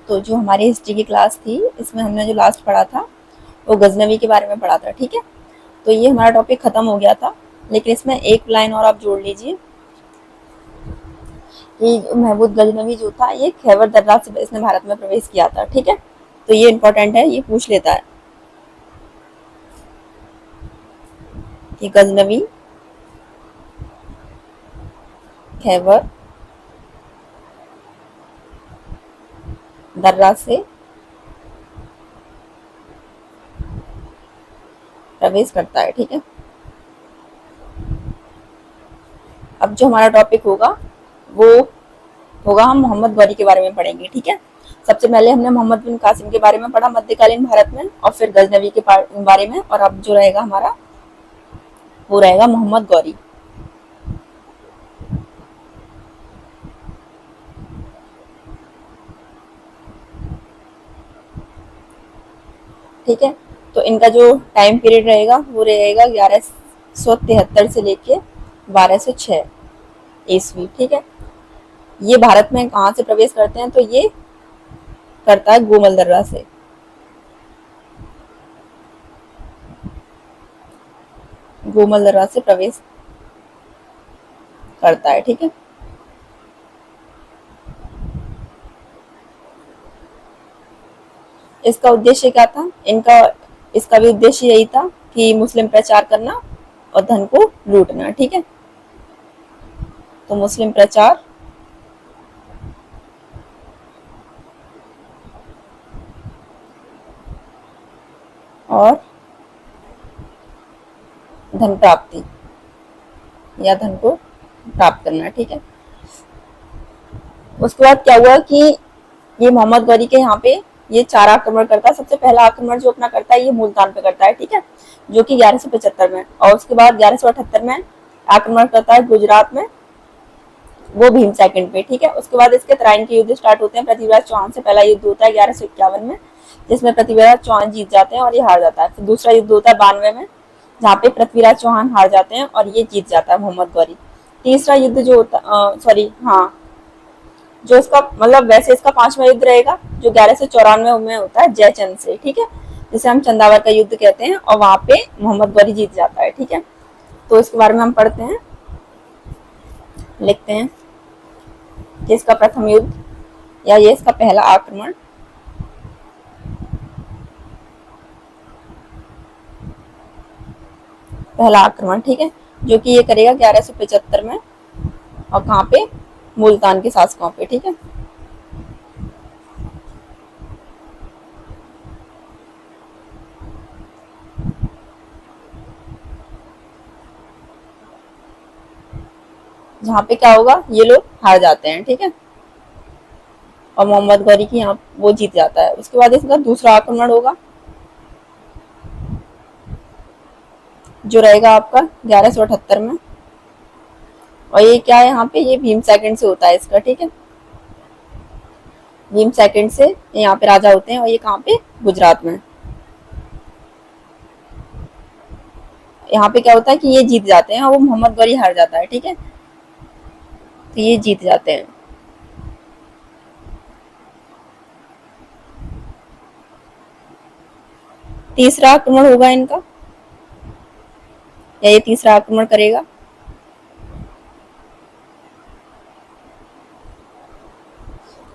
तो जो हमारी हिस्ट्री की क्लास थी, इसमें हमने जो लास्ट पढ़ा था वो गजनवी के बारे में पढ़ा था। ठीक है, तो ये हमारा टॉपिक खत्म हो गया था, लेकिन इसमें एक लाइन और आप जोड़ लीजिए कि महमूद गजनवी जो था ये खैबर दर्रा से इसने भारत में प्रवेश किया था। ठीक है, तो ये इंपॉर्टेंट है, ये पूछ लेता है कि गजनवी खैबर दर्रा से प्रवेश करता है। ठीक है, अब जो हमारा टॉपिक होगा वो होगा, हम मोहम्मद गौरी के बारे में पढ़ेंगे। ठीक है, सबसे पहले हमने मोहम्मद बिन कासिम के बारे में पढ़ा मध्यकालीन भारत में, और फिर गजनवी के बारे में, और अब जो रहेगा हमारा वो रहेगा मोहम्मद गौरी। ठीक है, तो इनका जो टाइम पीरियड रहेगा वो रहेगा 1173 से लेके 1206 ईस्वी। ठीक है, ये भारत में कहाँ से प्रवेश करते हैं, तो ये करता है गोमल दर्रा से। गोमल दर्रा से प्रवेश करता है। ठीक है, इसका उद्देश्य क्या था, इनका इसका भी उद्देश्य यही था कि मुस्लिम प्रचार करना और धन को लूटना। ठीक है, तो मुस्लिम प्रचार और धन प्राप्ति या धन को प्राप्त करना। ठीक है, उसके बाद क्या हुआ कि ये मोहम्मद गौरी के यहाँ पे ये 4 आक्रमण करता है। सबसे पहला आक्रमण जो अपना करता है ये मुल्तान पे करता है। ठीक है, जो कि 1175 में, और उसके बाद 1178 में आक्रमण करता है गुजरात में, वो भीम सेकंड पे। ठीक है, उसके बाद इसके तराइन के युद्ध स्टार्ट होते हैं। पृथ्वीराज चौहान से पहला युद्ध होता है 1151 में, जिसमें पृथ्वीराज चौहान जीत जाते हैं और ये हार जाता है। फिर दूसरा युद्ध होता है 92 में, जहाँ पे पृथ्वीराज चौहान हार जाते हैं और ये जीत जाता है मोहम्मद गौरी। तीसरा युद्ध जो होता सॉरी हाँ, जो इसका मतलब वैसे इसका 5वां युद्ध रहेगा जो 1194 में होता है जयचंद से। ठीक है, जिसे हम चंदावर का युद्ध कहते हैं, और वहां पे मोहम्मद गौरी जीत जाता है। ठीक है, तो इसके बारे में हम पढ़ते हैं, लिखते हैं कि इसका प्रथम युद्ध या ये इसका पहला आक्रमण ठीक है, जो कि ये करेगा 1175 में, और कहाँ पे, मुल्तान के शासकों पे। ठीक है, जहाँ पे क्या होगा, ये लोग हार जाते हैं। ठीक है, और मोहम्मद गौरी की यहाँ वो जीत जाता है। उसके बाद इसका दूसरा आक्रमण होगा जो रहेगा आपका 1178 में, और ये क्या है, यहाँ पे ये भीम सेकंड से होता है इसका। ठीक है, भीम सेकंड से यहाँ पे राजा होते हैं, और ये कहाँ पे, गुजरात में। यहाँ पे क्या होता है कि ये जीत जाते हैं और वो मोहम्मद गौरी हार जाता है। ठीक है, तो ये जीत जाते हैं। तीसरा आक्रमण होगा इनका, या ये तीसरा आक्रमण करेगा।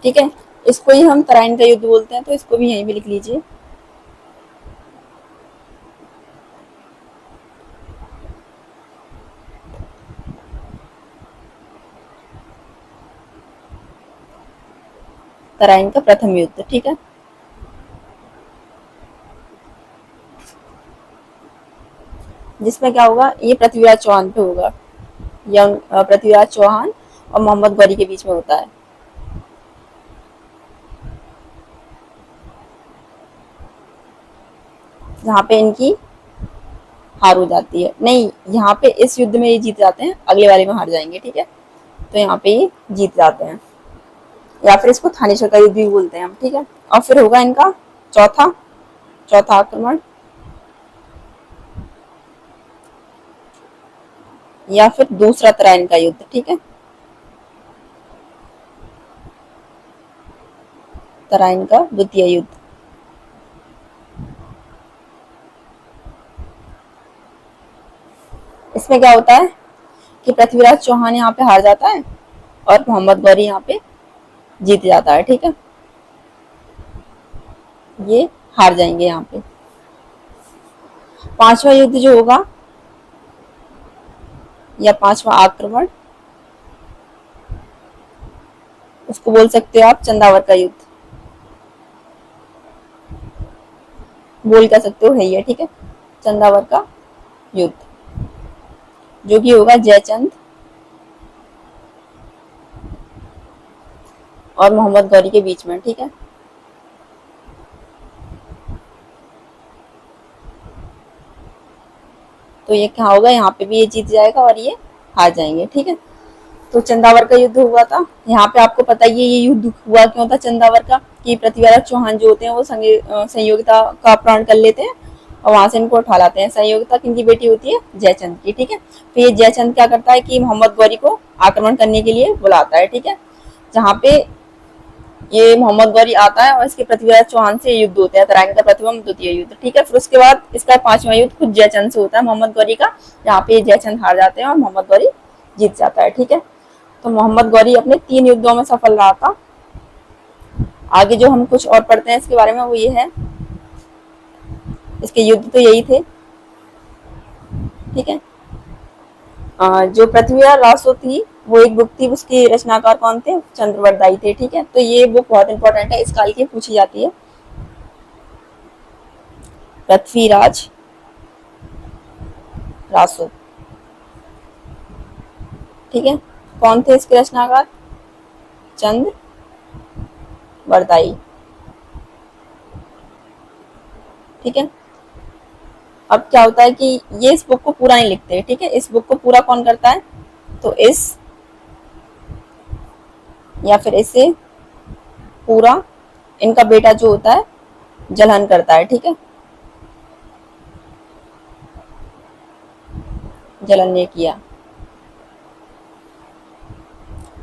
ठीक है, इसको ही हम तराइन का युद्ध बोलते हैं, तो इसको भी यहीं पे लिख लीजिए। तराइन का प्रथम युद्ध। ठीक है, जिसमें क्या होगा, ये पृथ्वीराज चौहान पे होगा, यंग पृथ्वीराज चौहान और मोहम्मद गौरी के बीच में होता है। जहाँ पे इनकी हार हो जाती है, नहीं, यहाँ पे इस युद्ध में ये जीत जाते हैं, अगले वाले में हार जाएंगे। ठीक है, तो यहाँ पे ये जीत जाते हैं, या फिर इसको थानेश्वर का युद्ध भी बोलते हैं हम। ठीक है, और फिर होगा इनका चौथा चौथा आक्रमण, या फिर दूसरा तराइन का युद्ध। ठीक है, तराइन का द्वितीय युद्ध। इसमें क्या होता है कि पृथ्वीराज चौहान यहाँ पे हार जाता है और मोहम्मद गौरी यहाँ पे जीत जाता है। ठीक है, ये हार जाएंगे यहाँ पे। पांचवा युद्ध जो होगा या पांचवा आक्रमण, उसको बोल सकते हो आप चंदावर का युद्ध, बोल क्या सकते हो, है ये। ठीक है, चंदावर का युद्ध जो कि होगा जयचंद और मोहम्मद गौरी के बीच में। ठीक है, तो ये क्या होगा, यहाँ पे भी ये जीत जाएगा और ये हार जाएंगे। ठीक है, तो चंदावर का युद्ध हुआ था। यहाँ पे आपको पता ही है ये युद्ध हुआ क्यों था चंदावर का, कि पृथ्वीराज चौहान जो होते हैं वो संयोगिता का अपहरण कर लेते हैं और वहां से इनको उठा लाते हैं। संयोगिता किनकी बेटी होती है, जयचंद की। ठीक है, फिर ये जयचंद क्या करता है कि मोहम्मद गौरी को आक्रमण करने के लिए बुलाता है। ठीक है, जहाँ पे ये मोहम्मद गौरी आता है और इसके पृथ्वीराज चौहान से युद्ध होता है, तराइन का प्रथम द्वितीय युद्ध। ठीक है, फिर उसके बाद इसका पांचवा युद्ध खुद जयचंद से होता है, मोहम्मद गौरी का, जहाँ पे जयचंद हार जाते हैं और मोहम्मद गौरी जीत जाता है। ठीक है, तो मोहम्मद गौरी अपने 3 युद्धों में सफल रहा था। आगे जो हम कुछ और पढ़ते हैं इसके बारे में वो ये है, इसके युद्ध तो यही थे। ठीक है, जो पृथ्वीराज रासो थी वो एक बुक थी, उसके रचनाकार कौन थे, चंद्रवरदाई थे। ठीक है, तो ये बुक बहुत इंपॉर्टेंट है, इस काल की पूछी जाती है। पृथ्वीराज रासो, ठीक है, कौन थे इसके रचनाकार, चंद्रवरदाई। ठीक है, अब क्या होता है कि ये इस बुक को पूरा नहीं लिखते। ठीक है, इस बुक को पूरा कौन करता है, तो इस या फिर इसे पूरा इनका बेटा जो होता है जलहन करता है। ठीक है, जलन ने किया।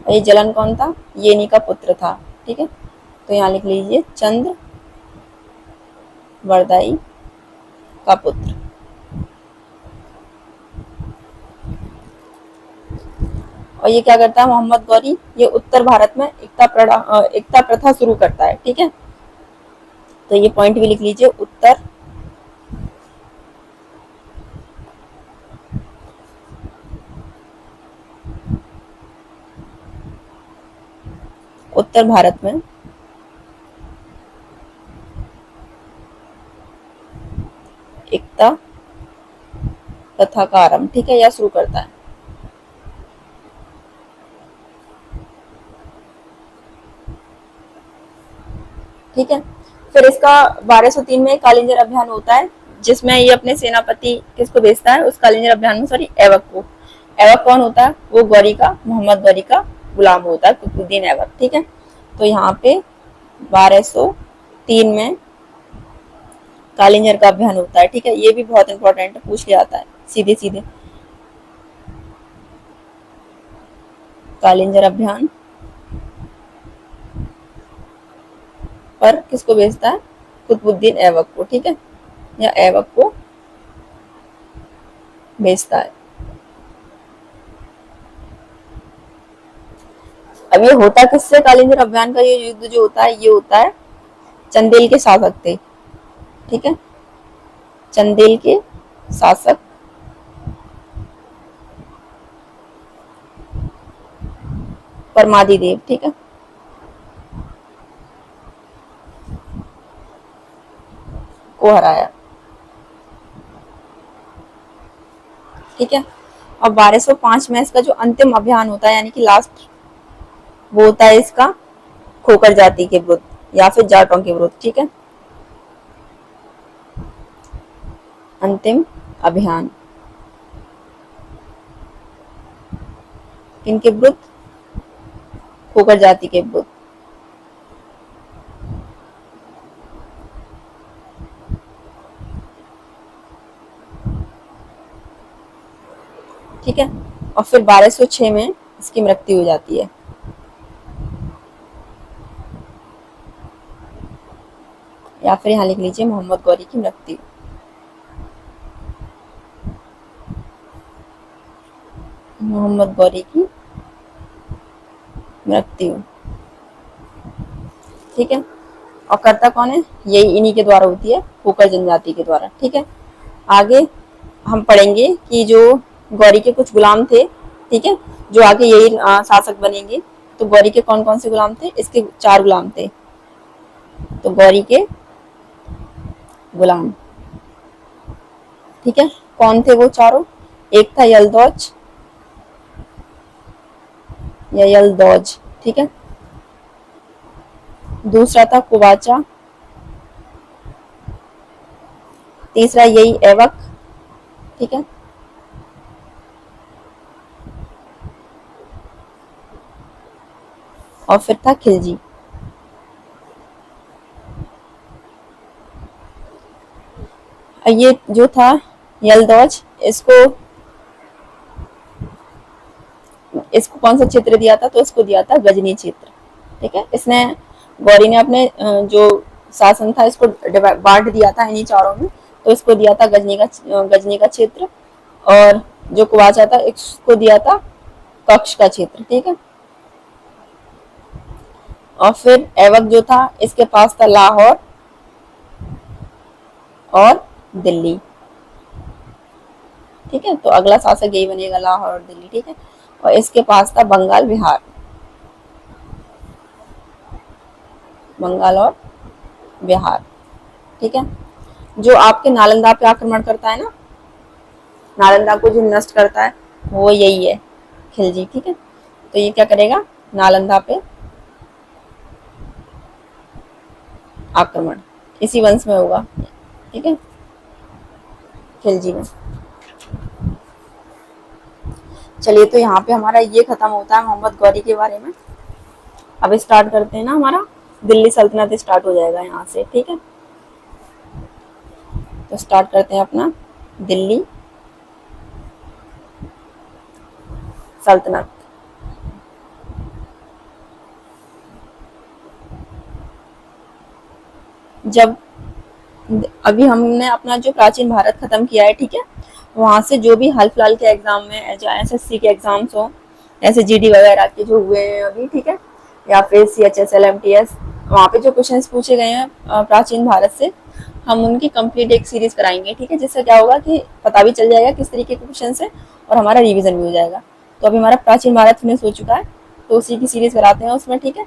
और ये जलन कौन था, ये इन्हीं का पुत्र था। ठीक है, तो यहाँ लिख लीजिए चंद्रवरदाई का पुत्र। और ये क्या करता है मोहम्मद गौरी, ये उत्तर भारत में एकता प्रथा शुरू करता है। ठीक है, तो ये पॉइंट भी लिख लीजिए, उत्तर भारत में एकता प्रथा का आरंभ, ठीक है, यह शुरू करता है। ठीक है, फिर इसका 1203 में कालिंजर अभियान होता है, जिसमें ये अपने सेनापति किसको भेजता है उस कालिंजर अभियान में, सॉरी, ऐबक को। ऐबक कौन होता है, वो गौरी का, मोहम्मद गौरी का गुलाम होता है, कुतुबुद्दीन ऐबक। ठीक है, तो यहाँ पे 1203 में कालिंजर का अभियान होता है। ठीक है, ये भी बहुत इंपॉर्टेंट है, पूछ लिया जाता है सीधे सीधे। कालिंजर अभियान पर किसको भेजता है, कुतुबुद्दीन ऐबक को। ठीक है, या ऐबक को भेजता है। अब ये होता किससे, कालिंजर अभियान का ये युद्ध जो होता है, ये होता है चंदेल के शासक थे। ठीक है, चंदेल के शासक परमादिदेव। ठीक है, को हराया। ठीक है, और 1205 में इसका जो अंतिम अभियान होता है, यानी कि लास्ट, वो होता है इसका खोकर जाति के विरुद्ध या फिर जाटों के विरुद्ध। ठीक है, अंतिम अभियान किनके विरुद्ध, खोकर जाति के विरुद्ध। ठीक है, और फिर 1206 में इसकी मृत्यु हो जाती है। या फिर यहाँ लिख लीजिए मोहम्मद गौरी की मृत्यु। मोहम्मद गौरी की मृत्यु, ठीक है। और कर्ता कौन है, यही इन्हीं के द्वारा होती है, होकर जनजाति के द्वारा, ठीक है। आगे हम पढ़ेंगे कि जो गौरी के कुछ गुलाम थे, ठीक है, जो आगे यही शासक बनेंगे। तो गौरी के कौन कौन से गुलाम थे, इसके 4 गुलाम थे। तो गौरी के गुलाम, ठीक है, कौन थे वो चारों? एक था यलदौज या यलदौज, ठीक है। दूसरा था कुवाचा, तीसरा यही एवक, ठीक है। और फिर था खिलजी। ये जो था यलदौज, इसको कौन सा क्षेत्र दिया था? तो इसको दिया था गजनी क्षेत्र, ठीक है। इसने गौरी ने अपने जो शासन था इसको बांट दिया था इन्हीं चारों में। तो इसको दिया था गजनी का क्षेत्र, और जो कुवाचा था इसको दिया था कक्ष का क्षेत्र, ठीक है। और फिर ऐवक जो था इसके पास था लाहौर और दिल्ली, ठीक है। तो अगला शासक यही बनेगा, लाहौर और दिल्ली, ठीक है। और इसके पास था बंगाल बिहार, बंगाल और बिहार, ठीक है। जो आपके नालंदा पे आक्रमण करता है ना, नालंदा को जो नष्ट करता है वो यही है, खिलजी, ठीक है। तो ये क्या करेगा, नालंदा पे आक्रमण इसी वंश में होगा, ठीक है, खिलजी में। चलिए, तो यहाँ पे हमारा ये खत्म होता है मोहम्मद गौरी के बारे में। अब स्टार्ट करते हैं ना, हमारा दिल्ली सल्तनत स्टार्ट हो जाएगा यहाँ से, ठीक है। तो स्टार्ट करते हैं अपना दिल्ली सल्तनत। जब अभी हमने अपना जो प्राचीन भारत खत्म किया है, ठीक है, वहां से जो भी हाल फिलहाल के एग्जाम में, जो एसएससी के एग्जाम्स हो, ऐसे जीडी वगैरह के जो हुए हैं अभी, ठीक है, या फिर सीएचएसएल एमटीएस, वहाँ पे जो क्वेश्चंस पूछे गए हैं प्राचीन भारत से, हम उनकी कंप्लीट एक सीरीज कराएंगे, ठीक है। जिससे क्या होगा कि पता भी चल जाएगा किस तरीके के क्वेश्चन है, और हमारा रिविजन भी हो जाएगा। तो अभी हमारा प्राचीन भारत फिनिश हो चुका है, तो उसी की सीरीज कराते हैं उसमें, ठीक है।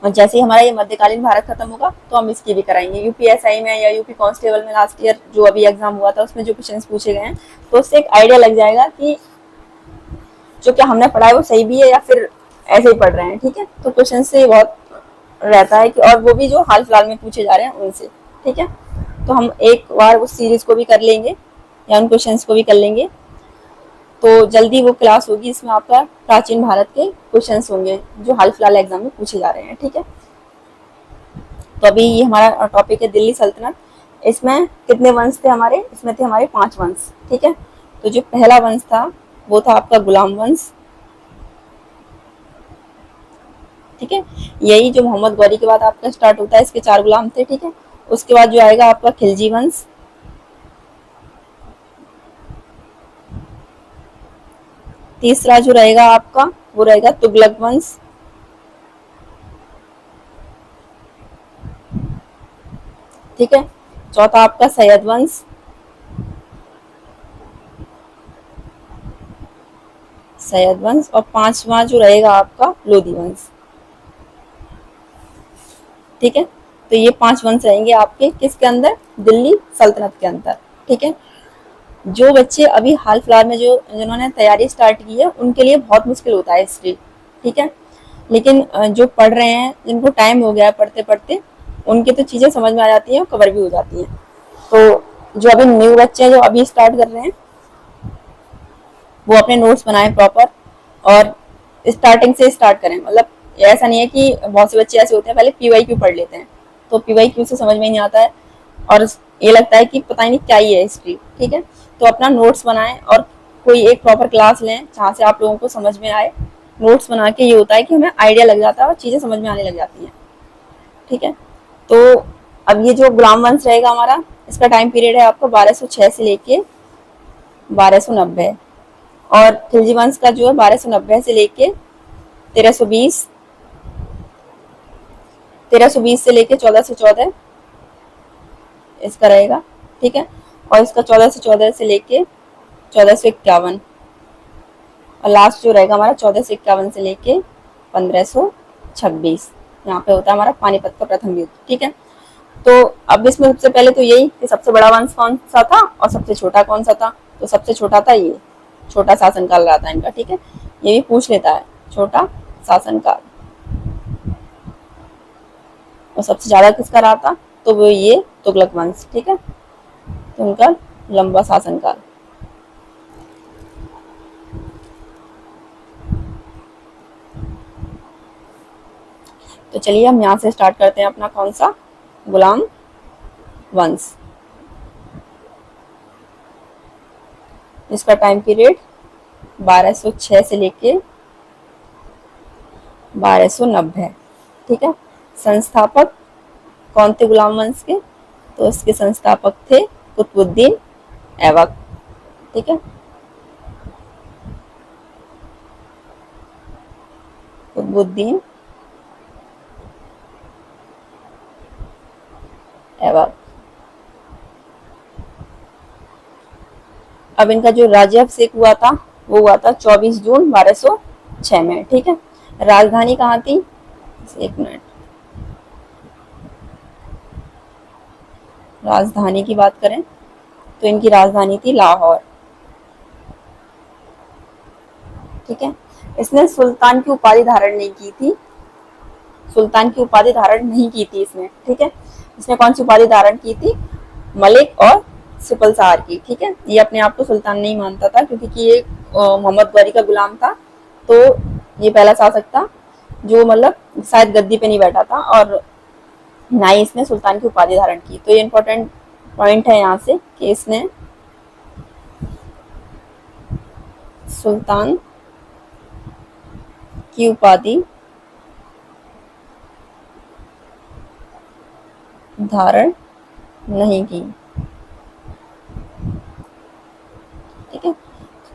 और जैसे ही हमारा ये मध्यकालीन भारत खत्म होगा तो हम इसकी भी कराएंगे। यूपीएसआई में या यूपी कांस्टेबल में लास्ट ईयर जो अभी एग्जाम हुआ था उसमें जो क्वेश्चंस पूछे गए हैं, तो उससे एक आइडिया लग जाएगा कि जो क्या हमने पढ़ा है वो सही भी है या फिर ऐसे ही पढ़ रहे हैं, ठीक है। तो क्वेश्चन से बहुत रहता है कि, और वो भी जो हाल फिलहाल में पूछे जा रहे हैं उनसे, ठीक है। तो हम एक बार उस सीरीज को भी कर लेंगे या उन क्वेश्चन को भी कर लेंगे। तो जल्दी वो क्लास होगी, इसमें आपका प्राचीन भारत के क्वेश्चंस होंगे जो हाल फिलहाल एग्जाम में पूछे जा रहे हैं, ठीक है। तो अभी ये हमारा टॉपिक है दिल्ली सल्तनत। इसमें कितने वंश थे हमारे? इसमें थे हमारे 5 वंश, ठीक है। तो जो पहला वंश था वो था आपका गुलाम वंश, ठीक है। यही जो मोहम्मद गौरी के बाद आपका स्टार्ट होता है, इसके 4 गुलाम थे, ठीक है। उसके बाद जो आएगा आपका खिलजी वंश, तीसरा जो रहेगा आपका वो रहेगा तुगलक वंश, ठीक है। चौथा आपका सैयद वंश, और 5वां जो रहेगा आपका लोधी वंश, ठीक है। तो ये 5 वंश रहेंगे आपके किसके अंदर? दिल्ली सल्तनत के अंदर, ठीक है। जो बच्चे अभी हाल फिलहाल में जिन्होंने तैयारी स्टार्ट की है उनके लिए बहुत मुश्किल होता है हिस्ट्री, ठीक है। लेकिन जो पढ़ रहे हैं, जिनको टाइम हो गया है पढ़ते पढ़ते, उनकी तो चीजें समझ में आ जाती हैं, कवर भी हो जाती हैं। तो जो अभी न्यू बच्चे हैं जो अभी स्टार्ट कर रहे हैं, वो अपने नोट्स बनाएं प्रॉपर और स्टार्टिंग से स्टार्ट करें। मतलब ऐसा नहीं है कि बहुत से बच्चे ऐसे होते हैं पहले पीवाईक्यू पढ़ लेते हैं, तो पीवाईक्यू से समझ में नहीं आता है और ये लगता है कि पता ही नहीं क्या ही है हिस्ट्री, ठीक है। तो अपना नोट्स बनाएं और कोई एक प्रॉपर क्लास लें जहाँ से आप लोगों को समझ में आए। नोट्स बना के ये होता है कि हमें आइडिया लग जाता है और चीज़ें समझ में आने लग जाती हैं, ठीक है। तो अब ये जो गुलाम वंश रहेगा हमारा, इसका टाइम पीरियड है आपको 1206 से लेके 1290, और खिलजी वंश का जो है 1290 से लेके 1320, 1320 से लेके 1414 इसका रहेगा, ठीक है। और इसका 1414 से लेके 1451, और लास्ट जो रहेगा हमारा 1451 से लेके 1526, यहाँ पे होता है हमारा पानीपत का प्रथम युद्ध, ठीक है। तो अब इसमें सबसे पहले तो यही कि सबसे बड़ा वंश कौन सा था और सबसे छोटा कौन सा था, तो सबसे छोटा था ये, छोटा शासनकाल रहा था इनका, ठीक है। ये भी पूछ लेता है, छोटा शासनकाल। और सबसे ज्यादा किसका रहा था, तो वो ये तुगलक वंश, ठीक है, तो उनका लंबा शासनकाल। तो चलिए हम यहाँ से स्टार्ट करते हैं अपना कौन सा, गुलाम वंश। इसका टाइम पीरियड 1206 से लेके 1290, ठीक है। संस्थापक कौन थे गुलाम वंश के, तो इसके संस्थापक थे कुतुबुद्दीन ऐबक, ठीक है। कुतुबुद्दीन ऐबक। अब इनका जो राज्याभिषेक हुआ था वो हुआ था 24 जून 1206 में, ठीक है। राजधानी कहाँ थी, एक मिनट, राजधानी की बात करें तो इनकी राजधानी थी लाहौर, ठीक है। इसने सुल्तान की उपाधि धारण नहीं की थी, सुल्तान की उपाधि धारण नहीं की थी इसने, ठीक है। इसने कौन सी उपाधि धारण की थी, मलिक और सिपलसार की, ठीक है। ये अपने आप को सुल्तान नहीं मानता था क्योंकि ये मोहम्मद गौरी का गुलाम था, तो ये पहला शासक था जो मतलब शायद गद्दी पे नहीं बैठा था, और ना ही इसने सुल्तान की उपाधि धारण की। तो ये इंपॉर्टेंट पॉइंट है यहाँ से कि इसने सुल्तान की उपाधि धारण नहीं की, ठीक है।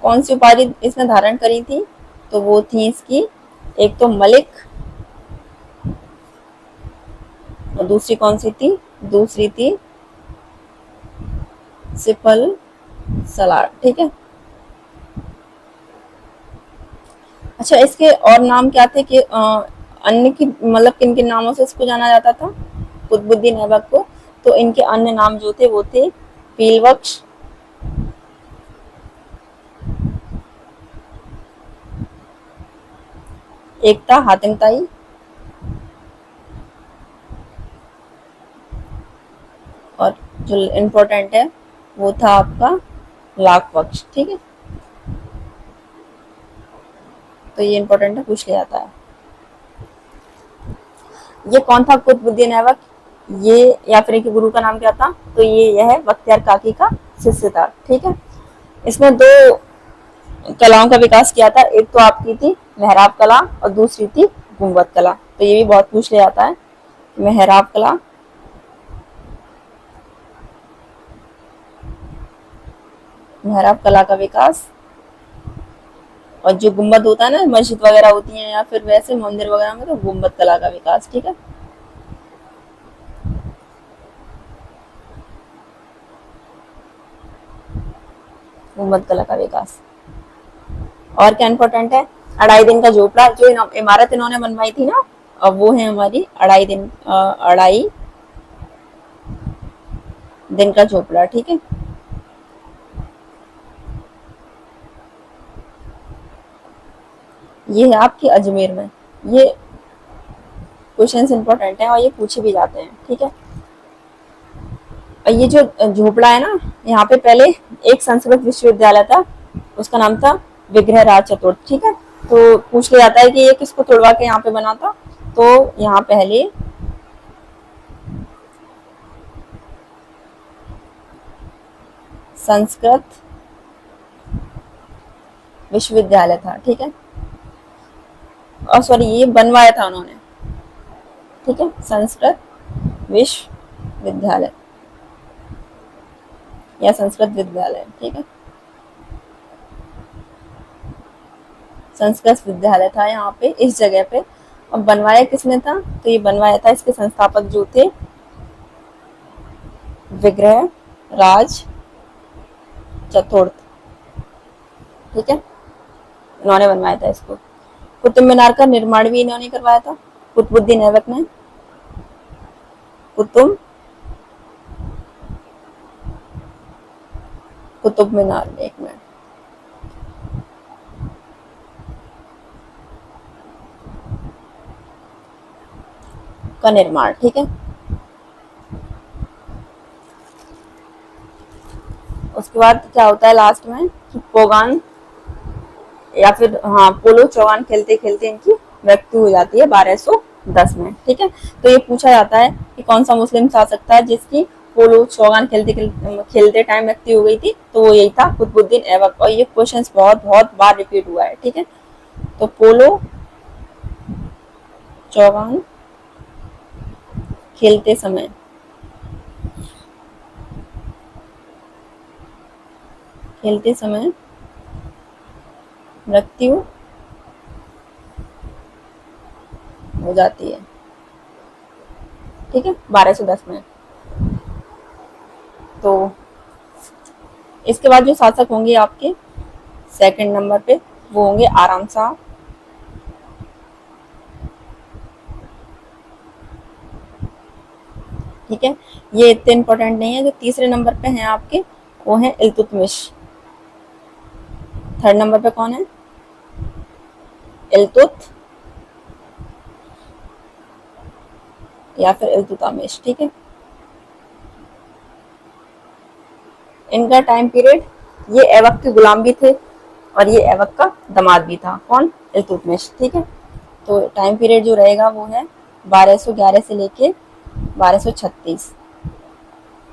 कौन सी उपाधि इसने धारण करी थी, तो वो थी इसकी, एक तो मलिक, और दूसरी कौन सी थी, दूसरी थी सिपल सलार, ठीक है। अच्छा, इसके और नाम क्या थे कि अन्य की मतलब किन किन नामों से इसको जाना जाता था, कुतुबुद्दीन ऐबक को, तो इनके अन्य नाम जो थे वो थे पीलबख्श, एक था हातिम ताई, और जो इम्पोर्टेंट है वो था आपका लाख बख्श, ठीक है। तो ये इम्पोर्टेंट है, पूछ लिया जाता है। ये कौन था कुतुबुद्दीन ऐबक, ये या फिर इनके गुरु का नाम क्या था, तो ये है बख्तियार काकी का शिष्य था, ठीक है। इसने दो कलाओं का विकास किया था, एक तो आपकी थी मेहराब कला और दूसरी थी गुंबद कला। तो ये भी बहुत पूछ लिया जाता है, मेहराब कला मेहराब कला का विकास, और जो गुंबद होता है ना, मस्जिद वगैरह होती है या फिर वैसे मंदिर वगैरह में, तो गुंबद कला का विकास, ठीक है। गुंबद कला का विकास। और क्या इंपॉर्टेंट है, अढ़ाई दिन का झोपड़ा, जो इमारत इन्होंने बनवाई थी ना, अब वो है हमारी अढ़ाई दिन का झोपड़ा, ठीक है। ये है आपकी अजमेर में। ये क्वेश्चंस इंपॉर्टेंट है और ये पूछे भी जाते हैं, ठीक है। और ये जो झोपड़ा है ना, यहाँ पे पहले एक संस्कृत विश्वविद्यालय था, उसका नाम था विग्रह राज चतुर्थ, ठीक है। तो पूछ लिया जाता है कि ये किसको तोड़वा के यहाँ पे बना था, तो यहाँ पहले संस्कृत विश्वविद्यालय था, ठीक है। सॉरी, ये बनवाया था उन्होंने, ठीक है, संस्कृत विश्वविद्यालय, विद्यालय या संस्कृत विद्यालय, ठीक है, संस्कृत विद्यालय था यहाँ पे इस जगह पे। अब बनवाया किसने था, तो ये बनवाया था इसके संस्थापक जो थे विग्रह राज चतुर्थ, ठीक है, इन्होंने बनवाया था इसको। कुतुब मीनार का निर्माण भी इन्होंने करवाया था, कुतुबुद्दीन ऐबक ने। कुतुब मीनार में, एक मिनट, का निर्माण, ठीक है। उसके बाद क्या होता है लास्ट में कि पोगान या फिर हाँ पोलो चौगान खेलते खेलते इनकी मृत्यु हो जाती है 1210 में, ठीक है। तो ये पूछा जाता है कि कौन सा मुस्लिम शासक था जिसकी पोलो चौगान खेलते टाइम मृत्यु हो गई थी, तो वो यही था कुतुबुद्दीन ऐबक। और ये क्वेश्चन बहुत बहुत बार रिपीट हुआ है, ठीक है। तो पोलो चौगान खेलते समय मृत्यु हो जाती है, ठीक है, 1210 में। तो इसके बाद जो शासक होंगे आपके सेकंड नंबर पे वो होंगे आराम शाह, ठीक है। ये इतने इंपॉर्टेंट नहीं है। जो तीसरे नंबर पे हैं आपके वो है इल्तुतमिश। थर्ड नंबर पे कौन है, इल्तुत या फिर इल्तुतमिश, ठीक है। इनका टाइम पीरियड, ये ऐबक के गुलाम भी थे और ये ऐबक का दामाद भी था, कौन, इल्तुतमिश, ठीक है। तो टाइम पीरियड जो रहेगा वो है 1211 से लेके 1236।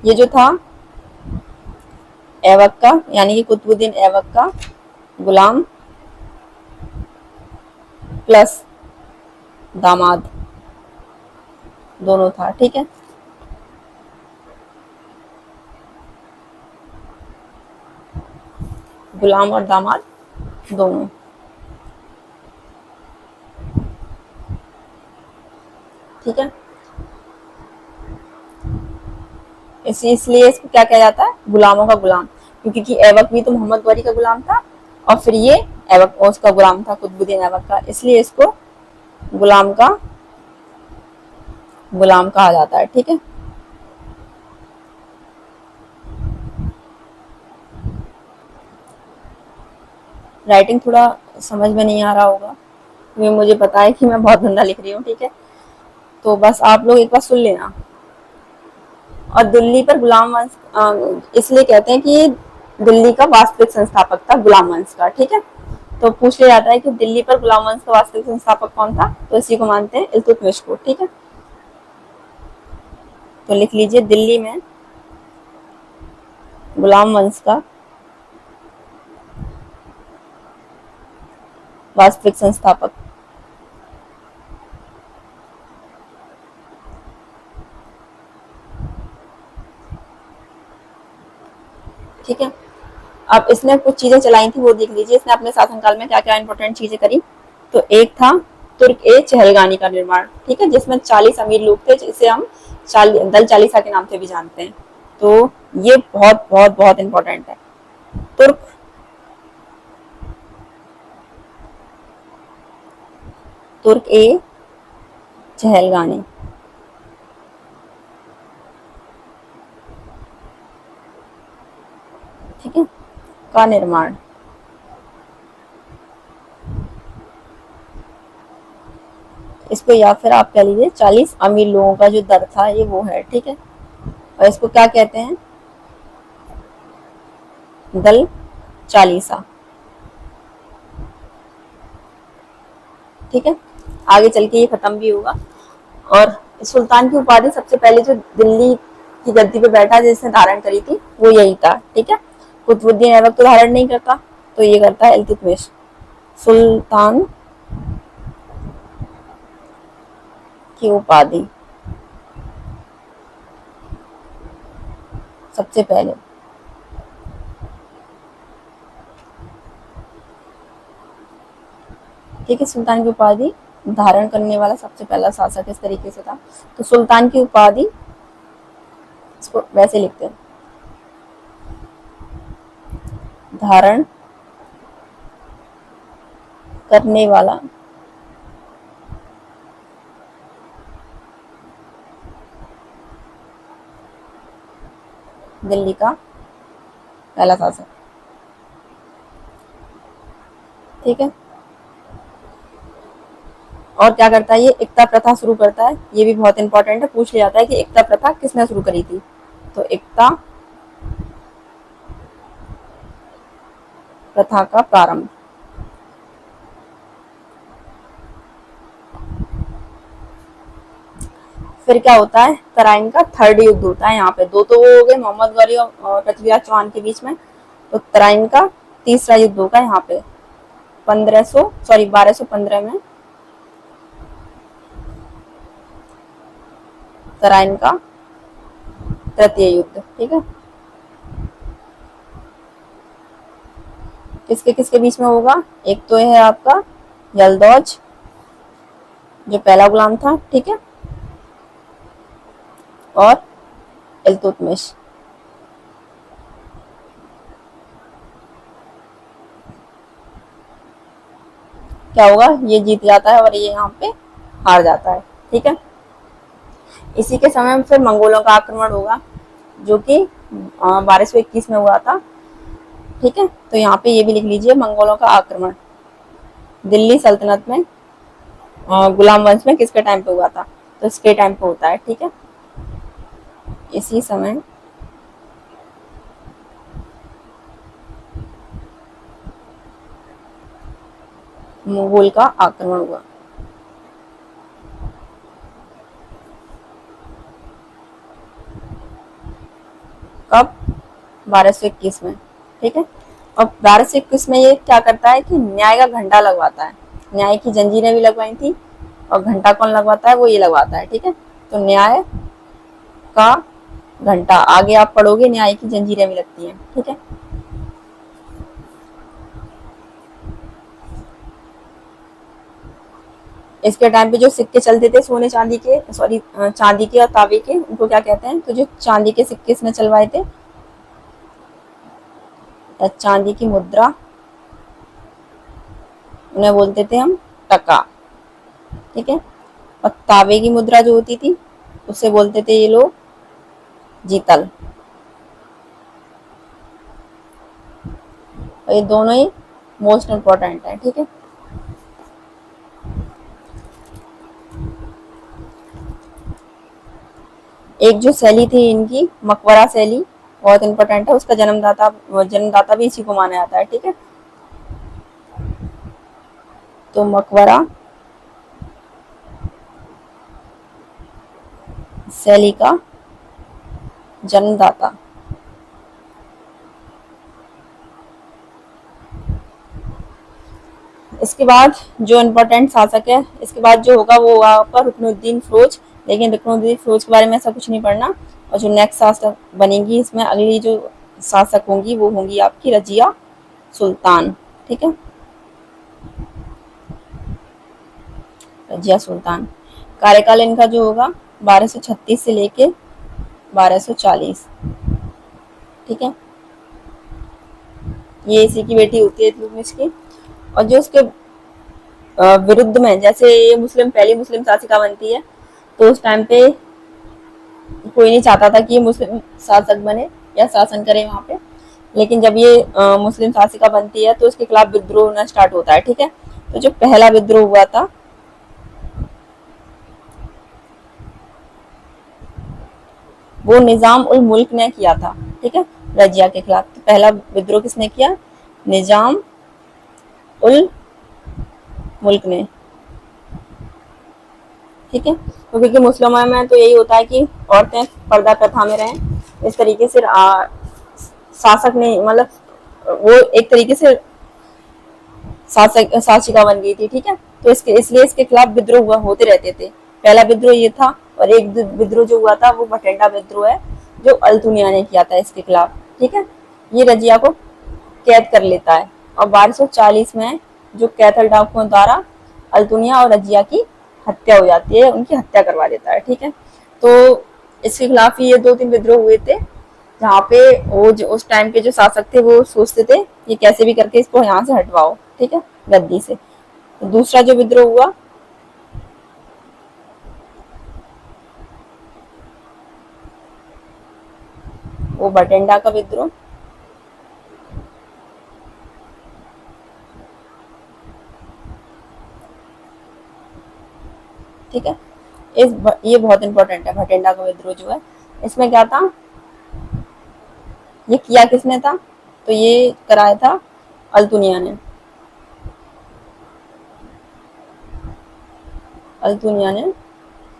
ये जो था ऐबक का यानी कि कुतुबुद्दीन ऐबक का गुलाम प्लस दामाद दोनों था, ठीक है। गुलाम और दामाद दोनों, ठीक है। इसलिए इसको क्या कहा जाता है, गुलामों का गुलाम, क्योंकि ऐबक भी तो मोहम्मद गौरी का गुलाम था और फिर ये ऐबक उसका गुलाम था कुतुबुद्दीन ऐबक का, इसलिए इसको गुलाम का गुलाम कहा जाता है, ठीक है। राइटिंग थोड़ा समझ में नहीं आ रहा होगा, क्योंकि मुझे पता है कि मैं बहुत गंदा लिख रही हूँ, ठीक है। तो बस आप लोग एक बार सुन लेना। और दिल्ली पर गुलाम वंश इसलिए कहते हैं कि दिल्ली का वास्तविक संस्थापक था गुलाम वंश का, ठीक है। तो पूछ लिया जाता है कि दिल्ली पर गुलाम वंश का वास्तविक संस्थापक कौन था, तो इसी को मानते हैं इल्तुतमिश को, ठीक है। तो लिख लीजिए दिल्ली में गुलाम वंश का वास्तविक संस्थापक, ठीक है। अब इसने कुछ चीजें चलाई थी वो देख लीजिए, इसने अपने शासनकाल में क्या क्या इंपॉर्टेंट चीजें करी। तो एक था तुर्क ए चहलगानी का निर्माण, ठीक है, जिसमें 40 अमीर लोग थे जिसे हम दल चालीसा के नाम से भी जानते हैं। तो ये बहुत बहुत बहुत इंपॉर्टेंट है। तुर्क तुर्क ए चहलगानी, ठीक है, का निर्माण, इसको या फिर आप कह लीजिए 40 अमीर लोगों का जो दर था ये वो है, ठीक है। और इसको क्या कहते हैं, दल चालीसा, ठीक है। आगे चल के ये खत्म भी होगा। और सुल्तान की उपाधि सबसे पहले जो दिल्ली की गद्दी पे बैठा जिसने धारण करी थी वो यही था, ठीक है। कुतुबुद्दीन ऐबक तो धारण नहीं करता, तो ये करता है इल्तुतमिश। सुल्तान की उपाधि सबसे पहले। ठीक है, सुल्तान की उपाधि धारण करने वाला सबसे पहला शासक इस तरीके से था। तो सुल्तान की उपाधि, इसको वैसे लिखते हैं, धारण करने वाला दिल्ली का पहला शासक। ठीक है, और क्या करता है ये, एकता प्रथा शुरू करता है। ये भी बहुत इंपॉर्टेंट है, पूछ लिया जाता है कि एकता प्रथा किसने शुरू करी थी। तो एकता प्रथा का प्रारंभ फिर क्या होता है, तराइन का थर्ड युद्ध होता है। यहाँ पे दो तो वो हो गए मोहम्मद गौरी और पृथ्वीराज चौहान के बीच में, तो तराइन का तीसरा युद्ध होगा यहाँ पे 1215 में। तराइन का तृतीय युद्ध। ठीक है, किसके किसके बीच में होगा, एक तो है आपका यलदौज जो पहला गुलाम था, ठीक है, और इल्तुतमिश। क्या होगा, ये जीत जाता है और ये यहाँ पे हार जाता है। ठीक है, इसी के समय में फिर मंगोलों का आक्रमण होगा जो कि 1221 में हुआ था। ठीक है, तो यहाँ पे ये भी लिख लीजिए, मंगोलों का आक्रमण दिल्ली सल्तनत में गुलाम वंश में किसके टाइम पे हुआ था, तो इसके टाइम पे होता है। ठीक है, इसी समय मुगल का आक्रमण हुआ। कब, 1221 में। ठीक है, और 1221 में ये क्या करता है कि न्याय का घंटा लगवाता है। न्याय की जंजीरें भी लगवाई थी और घंटा कौन लगवाता है, वो ये लगवाता है। ठीक है, तो न्याय का घंटा, आगे आप पढ़ोगे न्याय की जंजीरें भी लगती हैं। ठीक है, इसके टाइम पे जो सिक्के चलते थे सोने चांदी के, सॉरी चांदी के और तांबे के, उनको क्या कहते हैं, तो जो चांदी के सिक्के इसने चलवाए थे, चांदी की मुद्रा, उन्हें बोलते थे हम टका। ठीक है, और तांबे की मुद्रा जो होती थी उसे बोलते थे ये लोग जीतल। और ये दोनों ही मोस्ट इम्पोर्टेंट है। ठीक है, एक जो शैली थी इनकी मकबरा शैली, बहुत इंपॉर्टेंट है, उसका जन्मदाता भी इसी को माना जाता है। ठीक है, तो मकबरा शैली का जन्मदाता इसके बाद जो इम्पोर्टेंट शासक है, इसके बाद जो होगा वो होगा आपका रुकनुद्दीन फिरोज। लेकिन रुकनुद्दीन फिरोज के बारे में ऐसा कुछ नहीं पढ़ना। और जो नेक्स्ट शासक बनेगी, इसमें अगली जो शासक होंगी वो होंगी आपकी रजिया सुल्तान। ठीक है, रजिया सुल्तान। कार्यकाल इनका जो होगा 1236 से लेके 1240। ठीक है, ये इसी की बेटी होती है इल्तुतमिश की। और जो उसके विरुद्ध में, जैसे ये पहली मुस्लिम शासिका बनती है, तो उस टाइम पे कोई नहीं चाहता था कि ये मुस्लिम शासक बने या शासन करे वहां पे। लेकिन जब ये मुस्लिम शासिका बनती है तो उसके खिलाफ विद्रोह होना स्टार्ट होता है। ठीक है, तो जो पहला विद्रोह हुआ था वो निजाम उल मुल्क ने किया था। ठीक है, रजिया के खिलाफ। तो पहला विद्रोह किसने किया, निजाम उल मुल्क ने। ठीक है, तो क्योंकि मुसलमान में तो यही होता है कि औरतें पर्दा प्रथा में रहें, इस तरीके से शासक ने, मतलब वो एक तरीके से शासिका बन गई थी। ठीक है, तो इसलिए इसके खिलाफ विद्रोह होते रहते थे। पहला विद्रोह ये था, और एक विद्रोह जो हुआ था वो भटिंडा विद्रोह है, जो अल्तुनिया ने किया था इसके खिलाफ, ठीक है। ये रजिया को कैद कर लेता है और 1240 में जो कैथल डाकुओं द्वारा अल्तुनिया और रजिया की हत्या हो जाती है, उनकी हत्या करवा देता है, ठीक है। तो इसके खिलाफ ही ये 2-3 विद्रोह हुए थे, जहाँ पे वो जो उस टाइम के जो शासक थे वो सोचते थे ये कैसे भी करके इसको यहाँ से हटवाओ, ठीक है, गद्दी से। तो दूसरा जो विद्रोह हुआ वो भटिंडा का विद्रोह, ठीक है। ये बहुत इंपॉर्टेंट है भटिंडा का विद्रोह जो है। इसमें क्या था, ये किया किसने था, तो ये कराया था अल्तुनिया ने। अल्तुनिया ने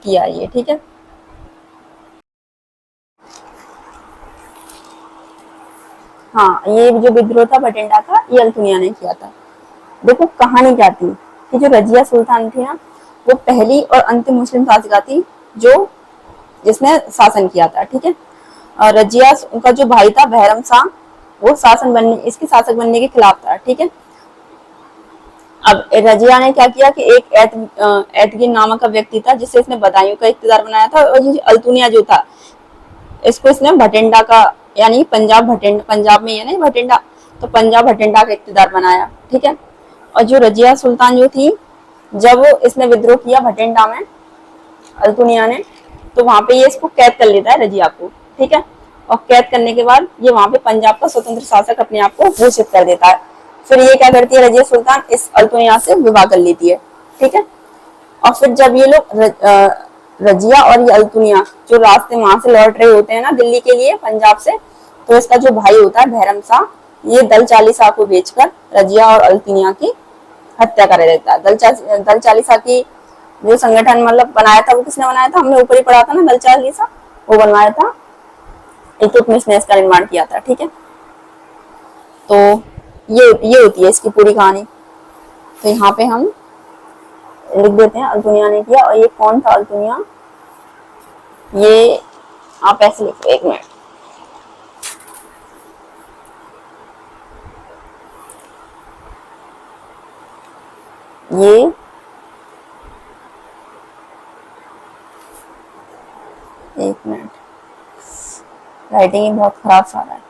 किया ये, ठीक है। हाँ, ये जो विद्रोह था भटिंडा का, ये अल्तुनिया ने किया था। देखो कहानी क्या थी कि जो रजिया सुल्तान थी ना, वो पहली और अंतिम मुस्लिम शासिका थी जो जिसने शासन किया था, ठीक है। और रजिया, उनका जो भाई था बहरम शाह, वो इसके शासक बनने के खिलाफ था, ठीक है। अब रजिया ने क्या किया कि एक एतगिन नामक का व्यक्ति था जिससे इसने बदायूं का इख्तियार बनाया था, और ये अल्तुनिया जो था इसको इसने भटिंडा का, यानी पंजाब में, यानी भटिंडा, तो पंजाब भटिंडा का इख्तियार बनाया, ठीक है। और जो रजिया सुल्तान जो थी, जब इसने विद्रोह किया भटिंडा में अल्तुनिया ने, तो वहां पे ये इसको कैद कर लेता है रजिया को, ठीक है। और कैद करने के बाद ये वहां पे पंजाब का स्वतंत्र शासक अपने आप को घोषित कर देता है। फिर ये क्या करती है, रजिया सुल्तान इस अल्तुनिया से विवाह कर लेती है, ठीक है। और फिर जब ये लोग रजिया और ये अल्तुनिया जो रास्ते वहां से लौट रहे होते हैं ना दिल्ली के लिए पंजाब से, तो इसका जो भाई होता है बहरम शाह, ये दल चालीसा को बेचकर रजिया और अल्तुनिया की हत्या कर देता है। दल चालीसा की जो संगठन मतलब बनाया था, वो किसने बनाया था, हमने ऊपर ही पढ़ा था ना, दल चालीसा वो बनवाया था, इल्तुतमिश ने इसका निर्माण किया था, ठीक है। तो ये होती है इसकी पूरी कहानी। तो यहाँ पे हम लिख देते हैं अल्तुनिया ने किया। और ये कौन था अल्तुनिया, ये आप ऐसे लिखो, एक मिनट, ये एक मिनट, राइटिंग बहुत खराब सा रहा है,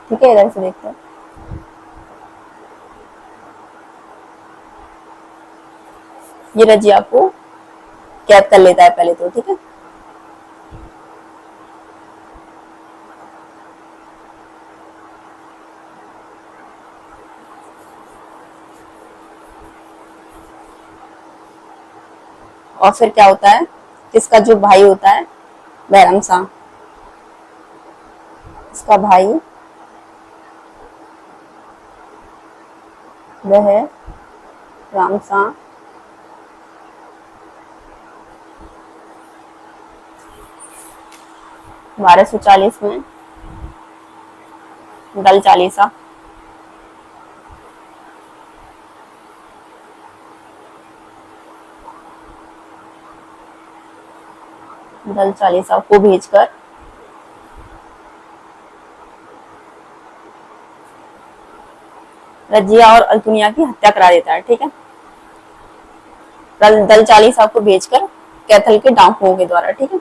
ठीक है, इधर से देखते हैं। ये रजिया को कैद कर लेता है पहले तो, ठीक है। और फिर क्या होता है, इसका जो भाई होता है बैरम शाह, इसका भाई वह राम शाह 1240 में दल चालीसा दल चालीसा को भेजकर रजिया और अल्तुनिया की हत्या करा देता है, ठीक है। दल चालीसा को भेजकर कैथल के डाकुओं के द्वारा, ठीक है,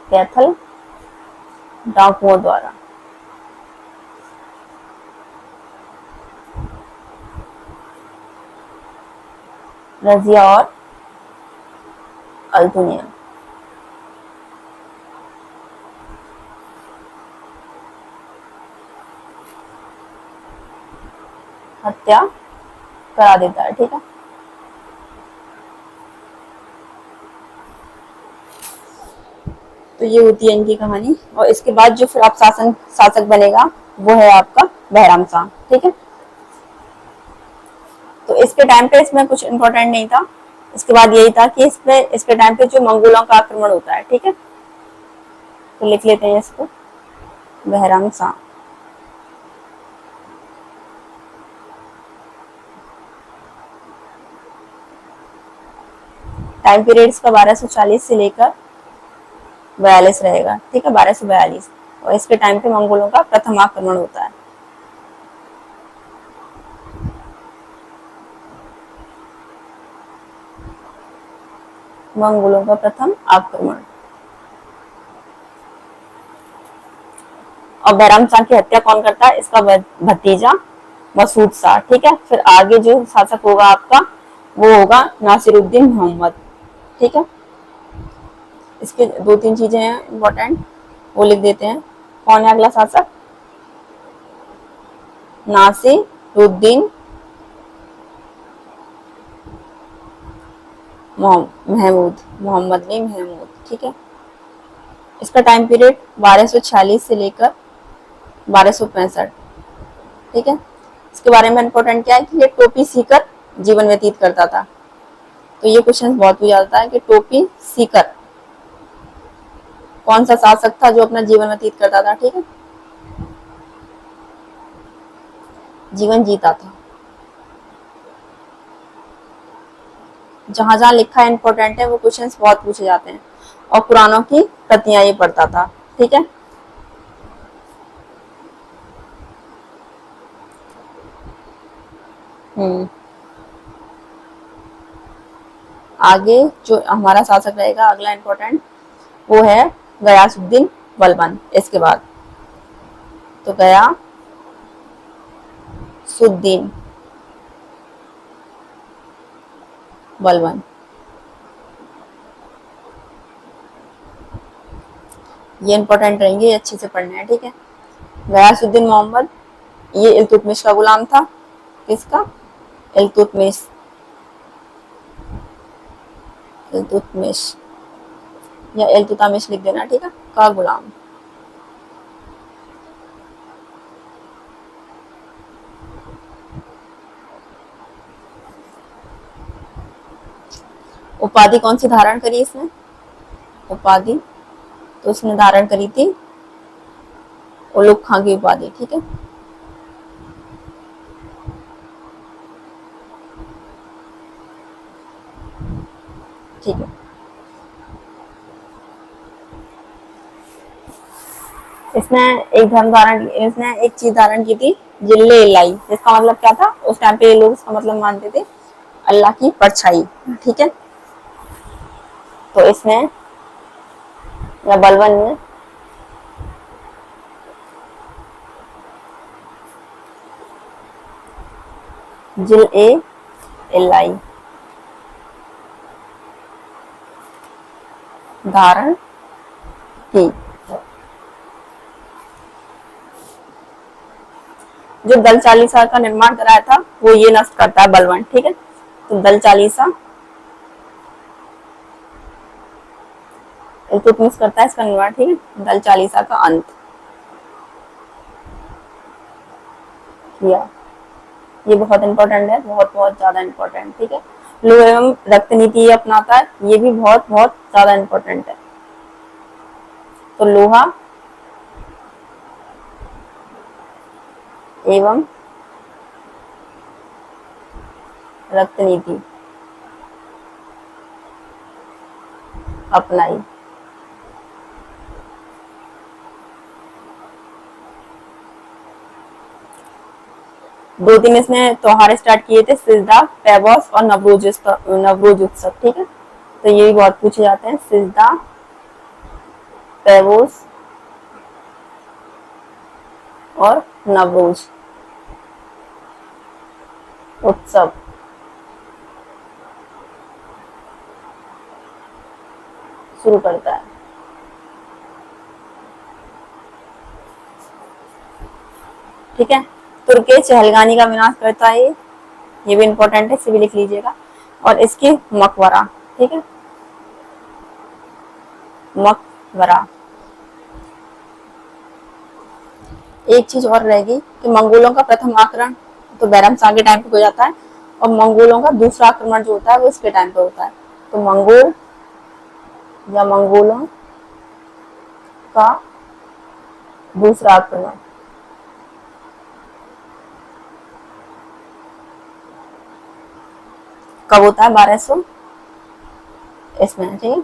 कैथल डाकुओं द्वारा। रजिया और अल्तुनिया हत्या करा देता है, ठीक है। तो ये होती है इनकी कहानी। और इसके बाद जो फिर आप शासक बनेगा वो है आपका बहराम शाह, ठीक है। तो इसके टाइम पे इसमें कुछ इम्पोर्टेंट नहीं था। इसके बाद यही था कि इसके टाइम पे जो मंगोलों का आक्रमण होता है, ठीक है, तो लिख लेते हैं इसको, बहराम शाह। टाइम पीरियड इसका 1240 से लेकर 42 रहेगा, ठीक है, 1242। और इसके टाइम पे मंगोलों का प्रथम आक्रमण होता है। मंगोलों का प्रथम आक्रमण। और बैराम शाह की हत्या कौन करता है? इसका भतीजा मसूद शाह, ठीक है। फिर आगे जो शासक होगा आपका वो होगा नासिरुद्दीन मोहम्मद, ठीक है। इसके दो तीन चीजें हैं इंपॉर्टेंट, वो लिख देते हैं। कौन है अगला शासक? नासिरुद्दीन महमूद, मोहम्मद नहीं महमूद, ठीक है। इसका टाइम पीरियड 1246 से लेकर 1265, ठीक है। इसके बारे में इंपॉर्टेंट क्या है कि ये टोपी सीकर जीवन व्यतीत करता था। तो ये क्वेश्चन बहुत पूछा जाता है कि टोपी सीकर कौन सा शासक था जो अपना जीवन व्यतीत करता था, ठीक है, जीवन जीता था। जहां जहां लिखा है इंपॉर्टेंट है, वो क्वेश्चंस बहुत पूछे जाते हैं। और पुराणों की प्रतियां ये पढ़ता था, ठीक है। आगे जो हमारा शासक रहेगा अगला इंपॉर्टेंट, वो है गयासुद्दीन बलबन। इसके बाद तो गयासुद्दीन बलबन। ये इंपॉर्टेंट रहेंगे, ये अच्छे से पढ़ने हैं, ठीक है। गयासुद्दीन मोहम्मद, ये इल्तुतमिश का गुलाम था। किसका? इल्तुतमिश, इल्तुतमिश या इल्तुतमिश लिख देना, ठीक है, का गुलाम। उपाधि कौन सी धारण करी इसने? उपाधि तो इसने धारण करी थी उलुग खां की उपाधि, ठीक है। ठीक है, इसने एक धर्म धारण, इसने एक चीज धारण की थी, जिल्ले इलाई। इसका मतलब क्या था? उस टाइम पे ये लोग इसका मतलब मानते थे अल्लाह की परछाई, ठीक है। तो इसने या बलवन ने जिल ए इलाई धारण की। जो दल चालीसा का निर्माण कराया था वो ये नष्ट करता है बलवन, ठीक है। तो दल चालीसा इल्तुतमिश करता है इसका निर्माण, ठीक है। दल चालीसा का अंत किया। ये बहुत इंपॉर्टेंट है, बहुत बहुत ज्यादा इंपॉर्टेंट, ठीक है। लोह एवं रक्त नीति ये अपनाता है, ये भी बहुत बहुत ज्यादा इंपॉर्टेंट है। तो लोहा एवं रक्त नीति अपनाई। दो तीन इसने त्योहार स्टार्ट किए थे, सिजदा, पैबॉस और नवरोज उत्सव, ठीक है। तो ये भी बहुत पूछे जाते हैं, सिजदा, पैबोस और नवरोज उत्सव। शुरू करता है, ठीक है। तुर्के चहलगानी का विनाश करता है, ये भी इंपॉर्टेंट है, इसे भी लिख लीजिएगा। और इसकी मकबरा, ठीक है, मकबरा। एक चीज और रहेगी कि मंगोलों का प्रथम आक्रमण तो बैरम शाह के टाइम पे हो जाता है, और मंगोलों का दूसरा आक्रमण जो होता है वो इसके टाइम पे होता है। तो मंगोल या मंगोलों का दूसरा आक्रमण कब होता है? 1200 इसमें, ठीक है।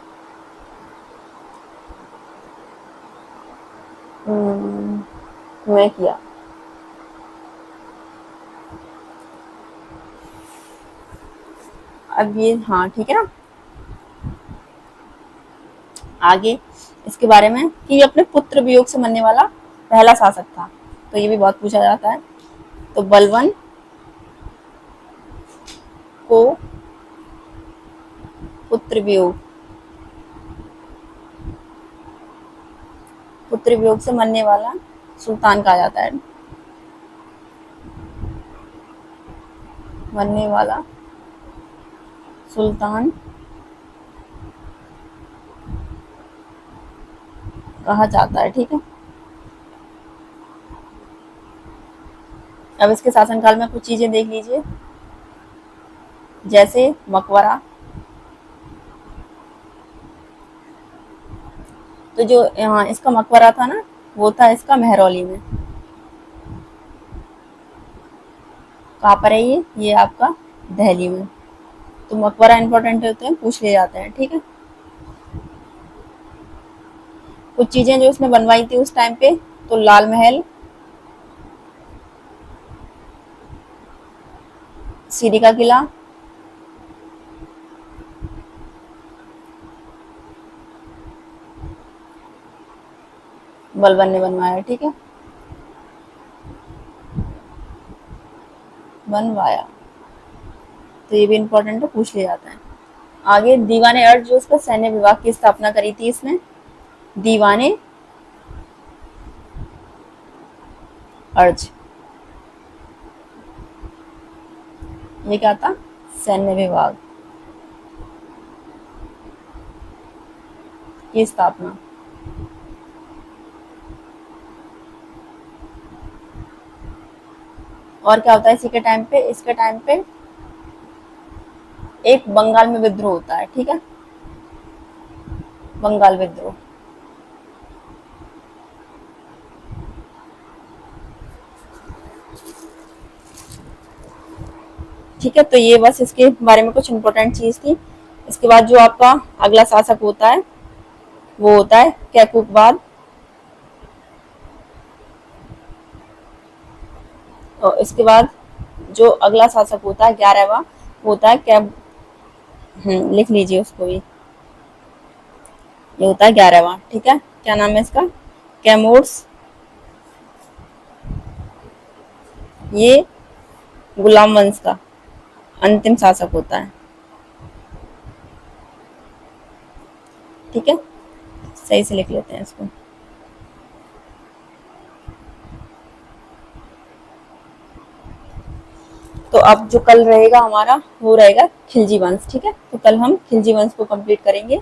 मैं किया। अब ये, हाँ ठीक है ना। आगे इसके बारे में कि ये अपने पुत्र वियोग से मरने वाला पहला शासक था, तो ये भी बहुत पूछा जाता है। तो बलवन को पुत्र वियोग से मरने वाला सुल्तान कहा जाता है। मरने वाला सुल्तान कहा जाता है, ठीक है। अब इसके शासनकाल में कुछ चीजें देख लीजिए, जैसे मकबरा। तो जो यहाँ इसका मकबरा था ना, वो था इसका महरौली में। कहाँ पर है ये आपका दिल्ली में। तो मकबरा इंपॉर्टेंट होते हैं, पूछ ले जाते हैं, ठीक है। कुछ चीजें जो उसने बनवाई थी उस टाइम पे, तो लाल महल, सीरी का किला, बलबन ने बनवाया, ठीक है, बनवाया। तो ये भी इंपॉर्टेंट है, पूछ लिया जाता है। आगे दीवाने अर्ज, जो उसका सैन्य विभाग की स्थापना करी थी इसने। दीवाने अर्ज, ये क्या था, सैन्य विभाग की स्थापना। और क्या होता है इसी के टाइम पे, इसके टाइम पे एक बंगाल में विद्रोह होता है, ठीक है, बंगाल विद्रोह। ठीक है, तो ये बस इसके बारे में कुछ इंपॉर्टेंट चीज थी। इसके बाद जो आपका अगला शासक होता है वो होता है कैकुकबाद। और इसके बाद जो अगला शासक होता है 11वां, वो होता है लिख लीजिए उसको भी, ये होता है 11वां, ठीक है। क्या नाम है इसका, कैमोर्स। ये गुलाम वंश का अंतिम शासक होता है, ठीक है। सही से लिख लेते हैं इसको। तो अब जो कल रहेगा हमारा वो रहेगा खिलजी वंश, ठीक है। तो कल हम खिलजी वंश को कंप्लीट करेंगे,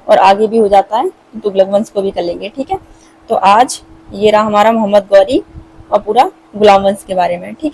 और आगे भी हो जाता है तुगलक वंश को भी कर लेंगे, ठीक है। तो आज ये रहा हमारा मोहम्मद गौरी और पूरा गुलाम वंश के बारे में, ठीक है।